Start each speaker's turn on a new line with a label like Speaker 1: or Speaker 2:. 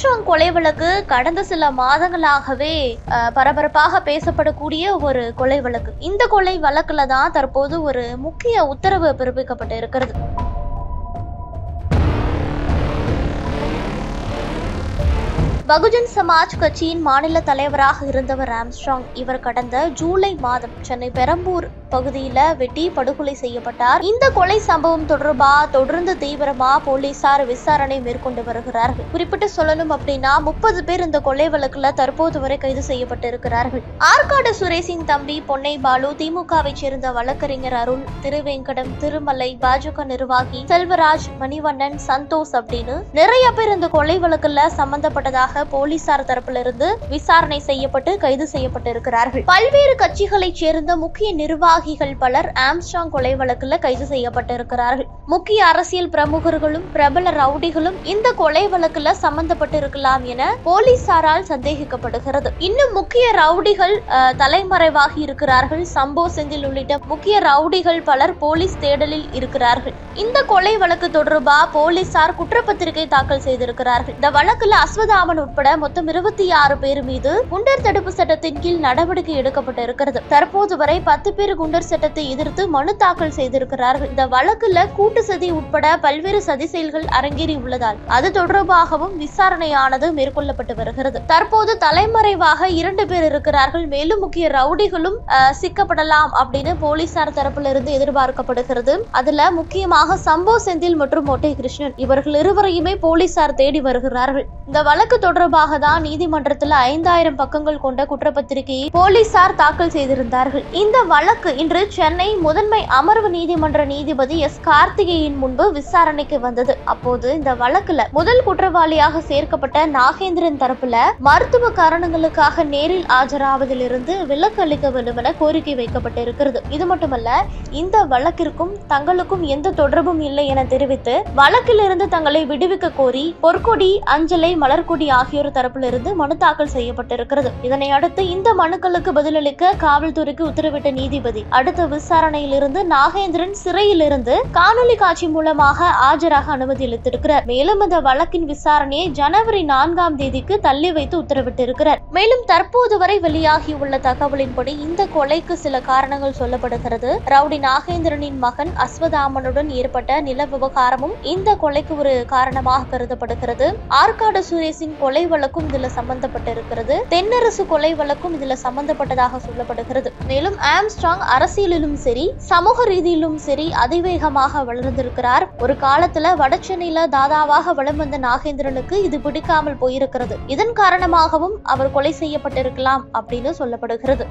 Speaker 1: Armstrong கொலை வழக்கு கடந்த சில மாதங்களாகவே பரபரப்பாக பேசப்படக்கூடிய ஒரு கொலை வழக்கு. இந்த கொலை வழக்குல தான் தற்போது ஒரு முக்கிய உத்தரவு பிறப்பிக்கப்பட்டு இருக்கிறது. பகுஜன் சமாஜ் கட்சியின் மாநில தலைவராக இருந்தவர் ஆம்ஸ்ட்ராங். இவர் கடந்த ஜூலை மாதம் சென்னை பெரம்பூர் பகுதியில வெட்டி படுகொலை செய்யப்பட்டார். இந்த கொலை சம்பவம் தொடர்பா தொடர்ந்து தீவிரமா போலீசார் விசாரணை மேற்கொண்டு வருகிறார்கள். குறிப்பிட்டு சொல்லணும் அப்படின்னா 30 பேர் இந்த கொலை வழக்குல தற்போது வரை கைது செய்யப்பட்டு இருக்கிறார்கள். ஆற்காடு சுரேஷின் தம்பி பொன்னை பாலு, திமுகவை சேர்ந்த வழக்கறிஞர் அருள், திருவேங்கடம், திருமலை, பாஜக நிர்வாகி செல்வராஜ், மணிவண்ணன், சந்தோஷ் அப்படின்னு நிறைய பேர் இந்த கொலை வழக்குல சம்பந்தப்பட்டதாக போலீசார் தரப்பிலிருந்து விசாரணை செய்யப்பட்டு கைது செய்யப்பட்டு இருக்கிறார்கள். பல்வேறு கட்சிகளைச் சேர்ந்த முக்கிய நிர்வாகிகள் பலர் ஆம்ஸ்ட்ராங் கொலை வழக்குல கைது செய்யப்பட்டு இருக்கிறார்கள். முக்கிய அரசியல் பிரமுகர்களும் பிரபல ரவுடிகளும் இந்த கொலை வழக்குல சம்பந்தப்பட்டு இருக்கலாம் என போலீசாரால் சந்தேகிக்கப்படுகிறது. இன்னும் முக்கிய ரவுடிகள் தலைமறைவாகி இருக்கிறார்கள். சம்போ செந்தில் உள்ளிட்ட முக்கிய ரவுடிகள் பலர் போலீஸ் தேடலில் இருக்கிறார்கள். இந்த கொலை வழக்கு தொடர்பா போலீசார் குற்றப்பத்திரிகை தாக்கல் செய்திருக்கிறார்கள். இந்த வழக்குல அஸ்வதாமன் உட்பட மொத்தம் 26 பேர் மீது குண்டர் தடுப்பு சட்டத்தின் கீழ் நடவடிக்கை எடுக்கப்பட்டு இருக்கிறது. தற்போது வரை 10 பேர் குண்டர் சட்டத்தை எதிர்த்து மனு தாக்கல் செய்திருக்கிறார்கள். இந்த வழக்குல கூட்டு சதி உட்பட பல்வேறு சதி செயல்கள் அரங்கேறி உள்ளதால் அது தொடர்பாகவும் விசாரணையானது மேற்கொள்ளப்பட்டு வருகிறது. தற்போது தலைமறைவாக 2 பேர் இருக்கிறார்கள். மேலும் முக்கிய ரவுடிகளும் சிக்கப்படலாம் அப்படின்னு போலீசார் தரப்பிலிருந்து எதிர்பார்க்கப்படுகிறது. அதுல முக்கியமாக சம்போ செந்தில் மற்றும் மொட்டை கிருஷ்ணன் இவர்கள் இருவரையுமே போலீசார் தேடி வருகிறார்கள். இந்த வழக்கு தொடர்பாக தான் நீதிமன்றத்தில் 5000 பக்கங்கள் கொண்ட குற்றப்பத்திரிகையை போலீசார் தாக்கல் செய்திருந்தார்கள். இந்த வழக்கு இன்று சென்னை முதன்மை அமர்வு நீதிமன்ற நீதிபதி எஸ் கார்த்திகேயன் முன்பு விசாரணைக்கு வந்தது. அப்போது இந்த வழக்குல முதல் குற்றவாளியாக சேர்க்கப்பட்ட நாகேந்திரன் தரப்புல மருத்துவ காரணங்களுக்காக நேரில் ஆஜராவதிலிருந்து விலக்கு அளிக்க வேண்டும் என கோரிக்கை வைக்கப்பட்டிருக்கிறது. இது மட்டுமல்ல, இந்த வழக்கிற்கும் தங்களுக்கும் எந்த தொடர்பும் இல்லை என தெரிவித்து வழக்கில் இருந்து தங்களை விடுவிக்க கோரி பொற்கொடி, அஞ்சலை, மலர்கொடி ஆகியோர் தரப்பிலிருந்து மனு தாக்கல் செய்யப்பட்டிருக்கிறது. இதனை அடுத்து இந்த மனுக்களுக்கு பதிலளிக்க காவல்துறைக்கு உத்தரவிட்ட நீதிபதி அடுத்த விசாரணையில் இருந்து நாகேந்திரன் சிறையில் இருந்து காணொலி காட்சி மூலமாக ஆஜராக அனுமதி அளித்திருக்கிறார். மேலும் இந்த வழக்கின் விசாரணையை ஜனவரி 4ஆம் தேதிக்கு தள்ளி வைத்து உத்தரவிட்டிருக்கிறார். மேலும் தற்போது வரை வெளியாகியுள்ள தகவலின்படி இந்த கொலைக்கு சில காரணங்கள் சொல்லப்படுகிறது. ரவுடி நாகேந்திரனின் மகன் அஸ்வதாமனுடன் ஏற்பட்ட நில விவகாரமும் இந்த கொலைக்கு ஒரு காரணமாக கருதப்படுகிறது. ஆற்காடு சுரேஷின் கொலை வழக்கும் இதுல சம்பந்தப்பட்டிருக்கிறது. தென்னரசு கொலை வழக்கும் இதுல சம்பந்தப்பட்டதாக சொல்லப்படுகிறது. மேலும் ஆம்ஸ்ட்ராங் அரசியலிலும் சரி சமூக ரீதியிலும் சரி அதிவேகமாக வளர்ந்திருக்கிறார். ஒரு காலத்துல வடசென்னையில தாதாவாக வலம் வந்த நாகேந்திரனுக்கு இது பிடிக்காமல் போயிருக்கிறது. இதன் காரணமாகவும் அவர் கொலை செய்யப்பட்டிருக்கலாம் அப்படின்னு சொல்லப்படுகிறது.